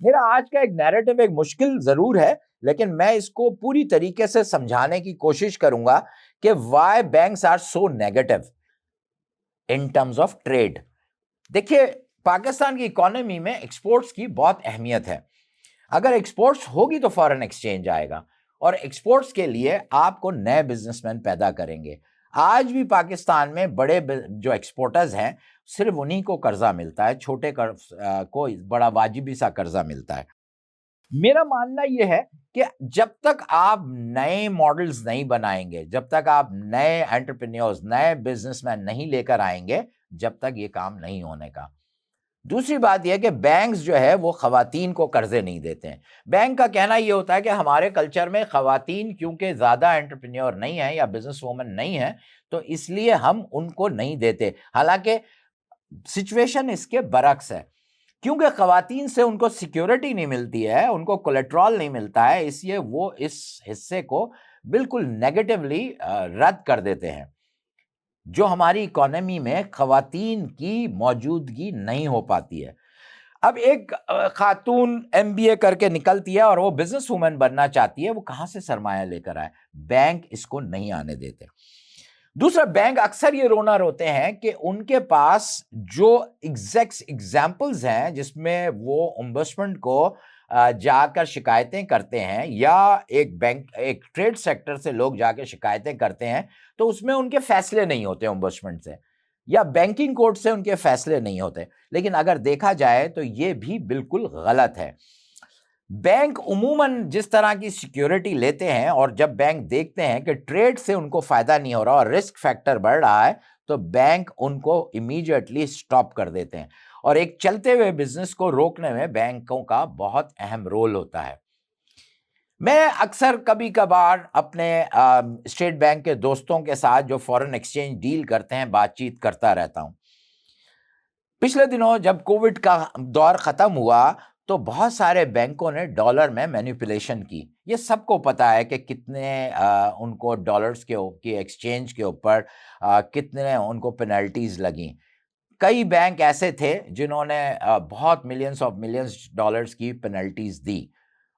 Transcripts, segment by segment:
मेरा आज का एक नैरेटिव एक मुश्किल जरूर है, लेकिन मैं इसको पूरी तरीके से समझाने की कोशिश करूंगा कि why banks are so negative in terms of trade. देखिए, पाकिस्तान की इकोनॉमी में एक्सपोर्ट्स की बहुत अहमियत है। अगर एक्सपोर्ट्स होगी तो फॉरेन एक्सचेंज आएगा, और एक्सपोर्ट्स के लिए आपको नए बिजनेसमैन पैदा करेंगे। आज भी पाकिस्तान में बड़े जो एक्सपोर्टर्स हैं, सिर्फ उन्हीं को कर्जा मिलता है, छोटे को बड़ा वाजिबी सा कर्जा मिलता है। मेरा मानना यह है कि जब तक आप नए मॉडल्स नहीं बनाएंगे, जब तक आप नए एंटरप्रेन्योर्स, नए बिजनेसमैन नहीं लेकर आएंगे, जब तक ये काम नहीं होने का। दूसरी बात यह कि बैंक्स जो है वो खवातीन को कर्जे नहीं देते हैं। बैंक का कहना यह होता है कि हमारे कल्चर में खवातीन क्योंकि ज्यादा एंटरप्रेन्योर नहीं है या बिजनेस वूमन नहीं है, तो इसलिए हम उनको नहीं देते। हालांकि सिचुएशन इसके बरक्स है, क्योंकि खवातीन से उनको सिक्योरिटी नहीं मिलती है, उनको कोलेट्रॉल नहीं मिलता है, इसलिए वो इस हिस्से को बिल्कुल नेगेटिवली रद्द कर देते हैं। जो हमारी इकोनॉमी में खवातीन की मौजूदगी नहीं हो पाती है। अब एक खातून एमबीए करके निकलती है और वो बिजनेस वूमन बनना चाहती है, वो कहां से सरमाया लेकर आए? बैंक इसको नहीं आने देते। दूसरा, बैंक अक्सर ये रोना रोते हैं कि उनके पास जो एग्जाम्पल्स हैं जिसमें वो ओम्बड्समैन को जाकर शिकायतें करते हैं, या एक ट्रेड सेक्टर से लोग जाकर शिकायतें करते हैं, तो उसमें उनके फैसले नहीं होते ओम्बड्समैन से, या बैंकिंग कोर्ट से उनके फैसले नहीं होते। लेकिन अगर देखा जाए तो ये भी बिल्कुल गलत है। बैंक उमूमन जिस तरह की सिक्योरिटी लेते हैं, और जब बैंक देखते हैं कि ट्रेड से उनको फायदा नहीं हो रहा और रिस्क फैक्टर बढ़ रहा है, तो बैंक उनको इमीडिएटली स्टॉप कर देते हैं। और एक चलते हुए बिजनेस को रोकने में बैंकों का बहुत अहम रोल होता है। मैं अक्सर कभी कभार अपने स्टेट बैंक के दोस्तों के साथ जो फॉरेन एक्सचेंज डील करते हैं, बातचीत करता रहता हूं। पिछले दिनों जब कोविड का दौर खत्म हुआ, तो बहुत सारे बैंकों ने डॉलर में मैनिपुलेशन की। ये सबको पता है कि कितने उनको डॉलर्स की एक्सचेंज के ऊपर कितने उनको पेनल्टीज लगी। कई बैंक ऐसे थे जिन्होंने बहुत मिलियंस डॉलर्स की पेनल्टीज दी,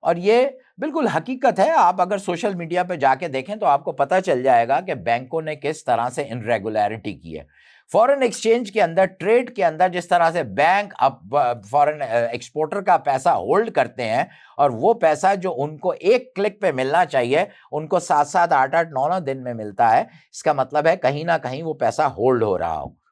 और ये बिल्कुल हकीकत है। आप अगर सोशल मीडिया पे जाके देखें तो आपको पता चल जाएगा कि बैंकों ने किस तरह से इनरेगुलरिटी की है। फॉरेन एक्सचेंज के अंदर, ट्रेड के अंदर, जिस तरह से बैंक अब फॉरेन एक्सपोर्टर का पैसा होल्ड करते हैं, और वो पैसा जो उनको एक क्लिक पे मिलना चाहिए, उनको 7-7, 8-8, 9-9 दिन में मिलता है। इसका मतलब है कहीं ना कहीं वो पैसा होल्ड हो रहा हो।